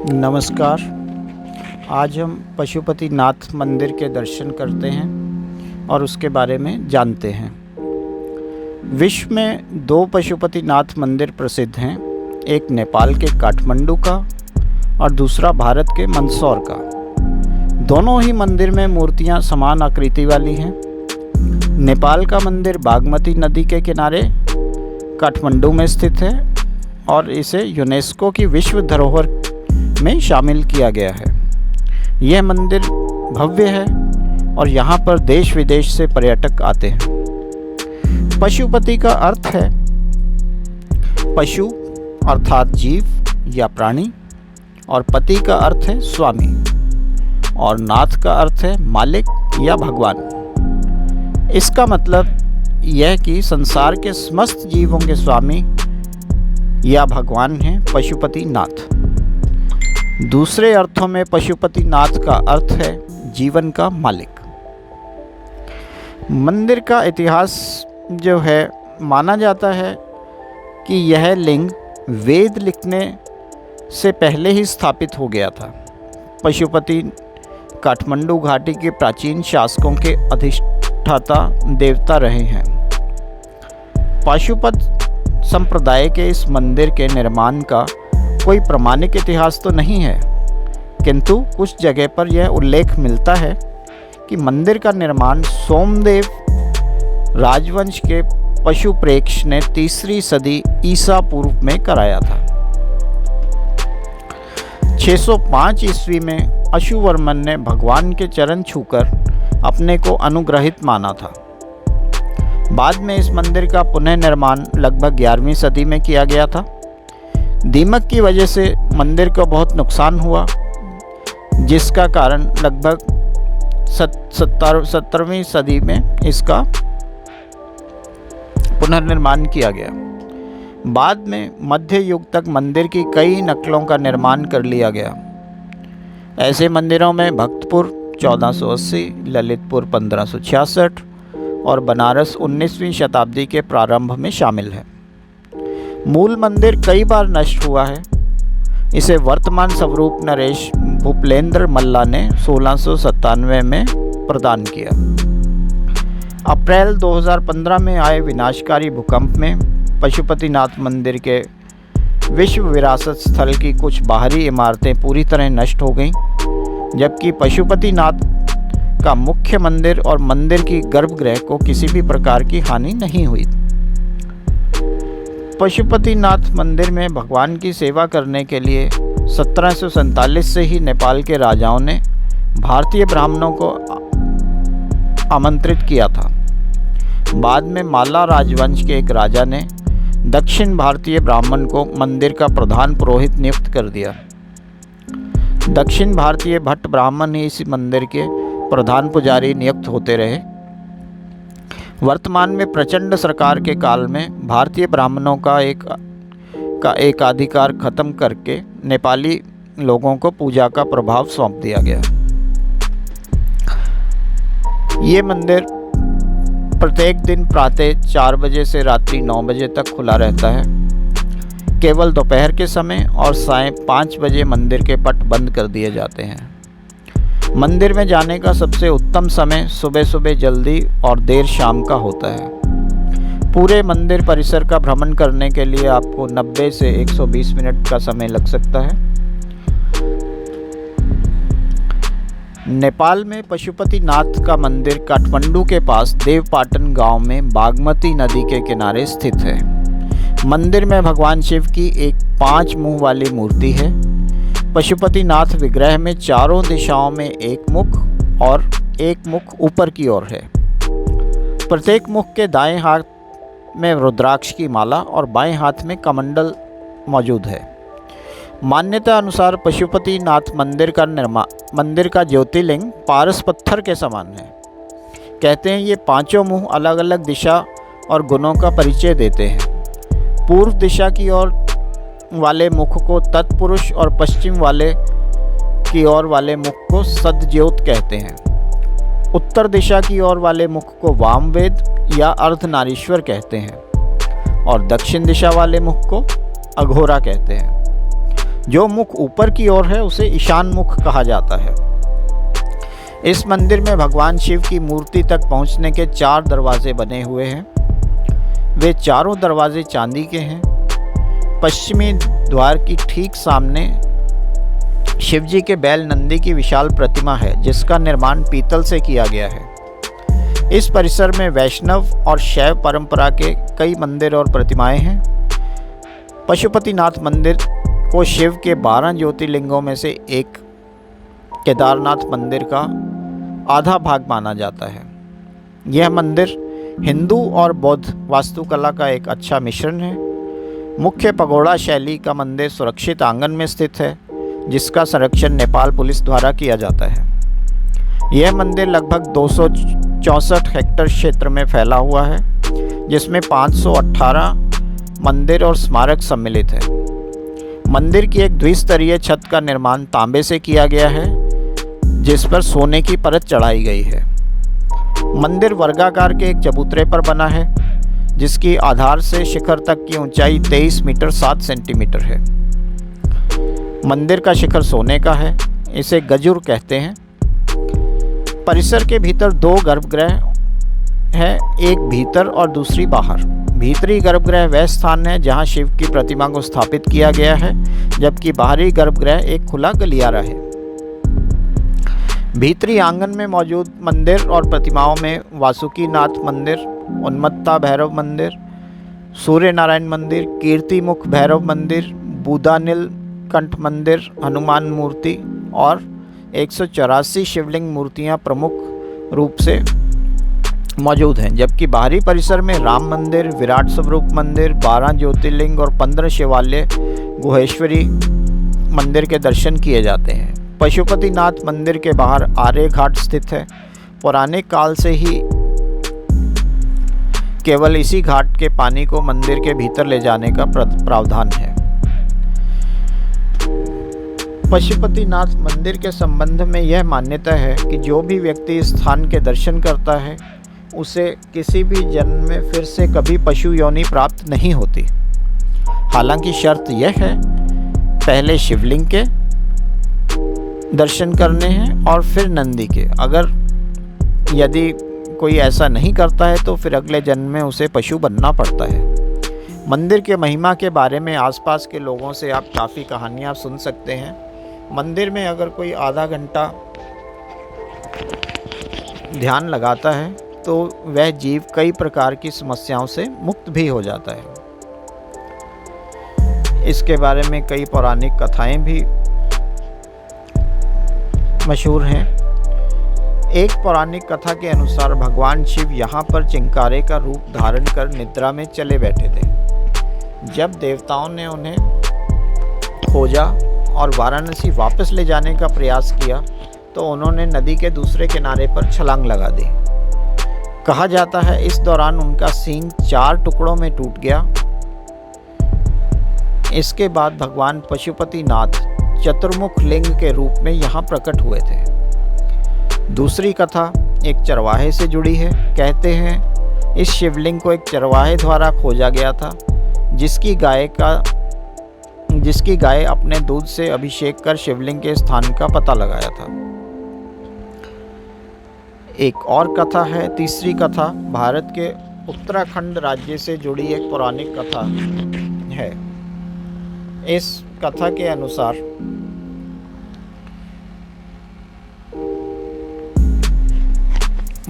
नमस्कार। आज हम पशुपतिनाथ मंदिर के दर्शन करते हैं और उसके बारे में जानते हैं। विश्व में दो पशुपतिनाथ मंदिर प्रसिद्ध हैं, एक नेपाल के काठमांडू का और दूसरा भारत के मंदसौर का। दोनों ही मंदिर में मूर्तियां समान आकृति वाली हैं। नेपाल का मंदिर बागमती नदी के किनारे काठमांडू में स्थित है और इसे यूनेस्को की विश्व धरोहर में शामिल किया गया है। यह मंदिर भव्य है और यहाँ पर देश विदेश से पर्यटक आते हैं। पशुपति का अर्थ है पशु अर्थात जीव या प्राणी, और पति का अर्थ है स्वामी, और नाथ का अर्थ है मालिक या भगवान। इसका मतलब यह कि संसार के समस्त जीवों के स्वामी या भगवान हैं पशुपतिनाथ। दूसरे अर्थों में पशुपतिनाथ का अर्थ है जीवन का मालिक। मंदिर का इतिहास जो है, माना जाता है कि यह लिंग वेद लिखने से पहले ही स्थापित हो गया था। पशुपति काठमांडू घाटी के प्राचीन शासकों के अधिष्ठाता देवता रहे हैं। पाशुपत संप्रदाय के इस मंदिर के निर्माण का कोई प्रमाणिक इतिहास तो नहीं है, किंतु कुछ जगह पर यह उल्लेख मिलता है कि मंदिर का निर्माण सोमदेव राजवंश के पशुप्रेक्ष ने 3री सदी ईसा पूर्व में कराया था। 605 ईस्वी में अशुवर्मन ने भगवान के चरण छूकर अपने को अनुग्रहित माना था। बाद में इस मंदिर का पुनः निर्माण लगभग 11वीं सदी में किया गया था। दीमक की वजह से मंदिर को बहुत नुकसान हुआ, जिसका कारण लगभग 17वीं सदी में इसका पुनर्निर्माण किया गया। बाद में मध्य युग तक मंदिर की कई नकलों का निर्माण कर लिया गया। ऐसे मंदिरों में भक्तपुर 1480, ललितपुर 1566 और बनारस 19वीं शताब्दी के प्रारंभ में शामिल है। मूल मंदिर कई बार नष्ट हुआ है। इसे वर्तमान स्वरूप नरेश भूपलेंद्र मल्ला ने 1697 में प्रदान किया। अप्रैल 2015 में आए विनाशकारी भूकंप में पशुपतिनाथ मंदिर के विश्व विरासत स्थल की कुछ बाहरी इमारतें पूरी तरह नष्ट हो गईं, जबकि पशुपतिनाथ का मुख्य मंदिर और मंदिर की गर्भगृह को किसी भी प्रकार की हानि नहीं हुई। पशुपतिनाथ मंदिर में भगवान की सेवा करने के लिए 1747 से ही नेपाल के राजाओं ने भारतीय ब्राह्मणों को आमंत्रित किया था। बाद में माला राजवंश के एक राजा ने दक्षिण भारतीय ब्राह्मण को मंदिर का प्रधान पुरोहित नियुक्त कर दिया। दक्षिण भारतीय भट्ट ब्राह्मण ही इस मंदिर के प्रधान पुजारी नियुक्त होते रहे। वर्तमान में प्रचंड सरकार के काल में भारतीय ब्राह्मणों का एकाधिकार खत्म करके नेपाली लोगों को पूजा का प्रभाव सौंप दिया गया। ये मंदिर प्रत्येक दिन प्रातः 4 बजे से रात्रि 9 बजे तक खुला रहता है। केवल दोपहर के समय और सायं 5 बजे मंदिर के पट बंद कर दिए जाते हैं। मंदिर में जाने का सबसे उत्तम समय सुबह सुबह जल्दी और देर शाम का होता है। पूरे मंदिर परिसर का भ्रमण करने के लिए आपको 90 से 120 मिनट का समय लग सकता है। नेपाल में पशुपतिनाथ का मंदिर काठमांडू के पास देवपाटन गांव में बागमती नदी के किनारे स्थित है। मंदिर में भगवान शिव की एक 5 मुंह वाली मूर्ति है। पशुपतिनाथ विग्रह में चारों दिशाओं में एक मुख और एक मुख ऊपर की ओर है। प्रत्येक मुख के दाएं हाथ में रुद्राक्ष की माला और बाएं हाथ में कमंडल मौजूद है। मान्यता अनुसार पशुपतिनाथ मंदिर का ज्योतिर्लिंग पारस पत्थर के समान है। कहते हैं ये 5 मुंह अलग अलग दिशा और गुणों का परिचय देते हैं। पूर्व दिशा की ओर वाले मुख को तत्पुरुष और पश्चिम वाले की ओर वाले मुख को सदज्योत कहते हैं। उत्तर दिशा की ओर वाले मुख को वामवेद या अर्धनारीश्वर कहते हैं और दक्षिण दिशा वाले मुख को अघोरा कहते हैं। जो मुख ऊपर की ओर है उसे ईशान मुख कहा जाता है। इस मंदिर में भगवान शिव की मूर्ति तक पहुंचने के 4 दरवाजे बने हुए हैं। वे चारों दरवाजे चांदी के हैं। पश्चिमी द्वार की ठीक सामने शिवजी के बैल नंदी की विशाल प्रतिमा है, जिसका निर्माण पीतल से किया गया है। इस परिसर में वैष्णव और शैव परंपरा के कई मंदिर और प्रतिमाएं हैं। पशुपतिनाथ मंदिर को शिव के 12 ज्योतिर्लिंगों में से एक केदारनाथ मंदिर का आधा भाग माना जाता है। यह मंदिर हिंदू और बौद्ध वास्तुकला का एक अच्छा मिश्रण है। मुख्य पगोड़ा शैली का मंदिर सुरक्षित आंगन में स्थित है, जिसका संरक्षण नेपाल पुलिस द्वारा किया जाता है। यह मंदिर लगभग 264 हेक्टेयर क्षेत्र में फैला हुआ है, जिसमें 518 मंदिर और स्मारक सम्मिलित है। मंदिर की एक द्विस्तरीय छत का निर्माण तांबे से किया गया है, जिस पर सोने की परत चढ़ाई गई है। मंदिर वर्गाकार के एक चबूतरे पर बना है, जिसकी आधार से शिखर तक की ऊंचाई 23 मीटर 7 सेंटीमीटर है। मंदिर का शिखर सोने का है, इसे गजुर कहते हैं। परिसर के भीतर 2 गर्भगृह हैं, एक भीतर और दूसरी बाहर। भीतरी गर्भगृह वह स्थान है जहां शिव की प्रतिमा को स्थापित किया गया है, जबकि बाहरी गर्भगृह एक खुला गलियारा है। भीतरी आंगन में मौजूद मंदिर और प्रतिमाओं में वासुकीनाथ मंदिर, उन्मत्ता भैरव मंदिर, सूर्य नारायण मंदिर, कीर्तिमुख भैरव मंदिर, बूदानील कंठ मंदिर, हनुमान मूर्ति और 184 शिवलिंग मूर्तियां प्रमुख रूप से मौजूद हैं। जबकि बाहरी परिसर में राम मंदिर, विराट स्वरूप मंदिर, 12 ज्योतिर्लिंग और 15 शिवालय गुहेश्वरी मंदिर के दर्शन किए जाते हैं। पशुपतिनाथ मंदिर के बाहर आर्य घाट स्थित है। पौराणिक काल से ही केवल इसी घाट के पानी को मंदिर के भीतर ले जाने का प्रावधान है। पशुपतिनाथ मंदिर के संबंध में यह मान्यता है कि जो भी व्यक्ति इस स्थान के दर्शन करता है, उसे किसी भी जन्म में फिर से कभी पशु योनि प्राप्त नहीं होती। हालांकि शर्त यह है, पहले शिवलिंग के दर्शन करने हैं और फिर नंदी के। अगर यदि कोई ऐसा नहीं करता है तो फिर अगले जन्म में उसे पशु बनना पड़ता है। मंदिर के महिमा के बारे में आसपास के लोगों से आप काफ़ी कहानियाँ सुन सकते हैं। मंदिर में अगर कोई आधा घंटा ध्यान लगाता है तो वह जीव कई प्रकार की समस्याओं से मुक्त भी हो जाता है। इसके बारे में कई पौराणिक कथाएं भी मशहूर हैं। एक पौराणिक कथा के अनुसार भगवान शिव यहाँ पर चिंकारे का रूप धारण कर निद्रा में चले बैठे थे। जब देवताओं ने उन्हें खोजा और वाराणसी वापस ले जाने का प्रयास किया तो उन्होंने नदी के दूसरे किनारे पर छलांग लगा दी। कहा जाता है इस दौरान उनका सींग 4 टुकड़ों में टूट गया। इसके बाद भगवान पशुपतिनाथ चतुर्मुख लिंग के रूप में यहाँ प्रकट हुए थे। दूसरी कथा एक चरवाहे से जुड़ी है। कहते हैं इस शिवलिंग को एक चरवाहे द्वारा खोजा गया था, जिसकी गाय अपने दूध से अभिषेक कर शिवलिंग के स्थान का पता लगाया था। एक और कथा है, तीसरी कथा भारत के उत्तराखंड राज्य से जुड़ी एक पौराणिक कथा है। इस कथा के अनुसार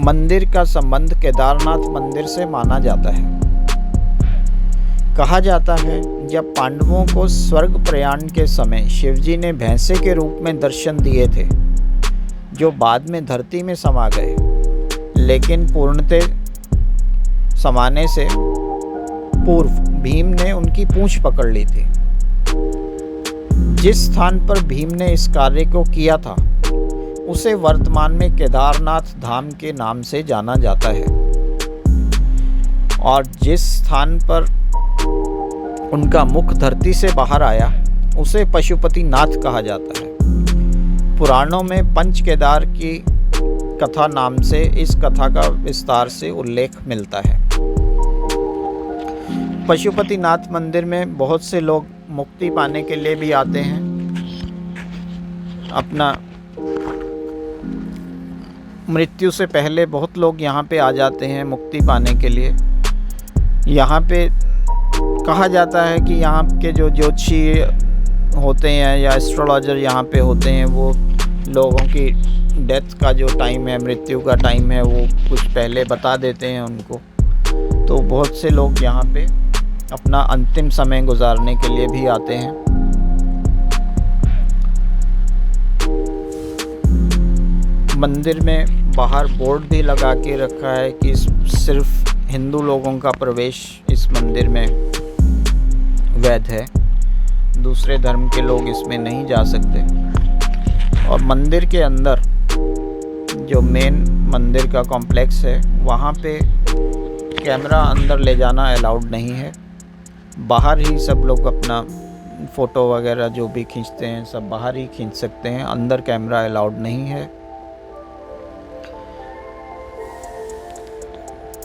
मंदिर का संबंध केदारनाथ मंदिर से माना जाता है। कहा जाता है जब पांडवों को स्वर्ग प्रयाण के समय शिवजी ने भैंसे के रूप में दर्शन दिए थे, जो बाद में धरती में समा गए, लेकिन पूर्णतः समाने से पूर्व भीम ने उनकी पूंछ पकड़ ली थी। जिस स्थान पर भीम ने इस कार्य को किया था उसे वर्तमान में केदारनाथ धाम के नाम से जाना जाता है, और जिस स्थान पर उनका मुख धरती से बाहर आया उसे पशुपतिनाथ कहा जाता है। पुराणों में पंच केदार की कथा नाम से इस कथा का विस्तार से उल्लेख मिलता है। पशुपतिनाथ मंदिर में बहुत से लोग मुक्ति पाने के लिए भी आते हैं, अपना मृत्यु से पहले बहुत लोग यहाँ पे आ जाते हैं मुक्ति पाने के लिए। यहाँ पे कहा जाता है कि यहाँ के जो ज्योतिषी होते हैं या एस्ट्रोलॉजर यहाँ पे होते हैं, वो लोगों की डेथ का जो टाइम है, मृत्यु का टाइम है, वो कुछ पहले बता देते हैं उनको। तो बहुत से लोग यहाँ पे अपना अंतिम समय गुजारने के लिए भी आते हैं। मंदिर में बाहर बोर्ड भी लगा के रखा है कि सिर्फ हिंदू लोगों का प्रवेश इस मंदिर में वैध है, दूसरे धर्म के लोग इसमें नहीं जा सकते। और मंदिर के अंदर जो मेन मंदिर का कॉम्प्लेक्स है, वहाँ पे कैमरा अंदर ले जाना अलाउड नहीं है। बाहर ही सब लोग अपना फ़ोटो वगैरह जो भी खींचते हैं सब बाहर ही खींच सकते हैं, अंदर कैमरा अलाउड नहीं है।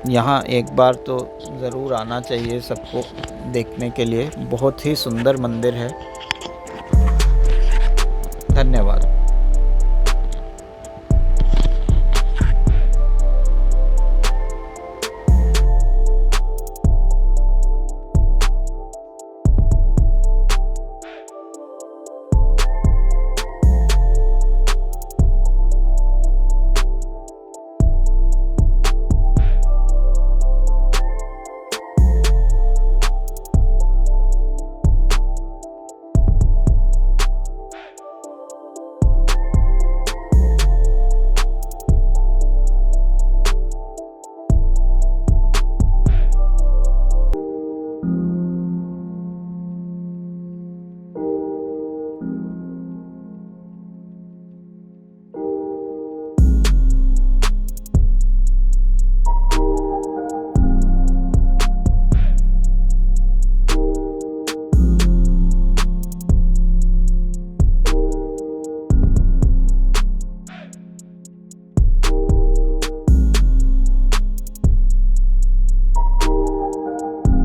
यहाँ एक बार तो ज़रूर आना चाहिए सबको देखने के लिए। बहुत ही सुंदर मंदिर है। धन्यवाद।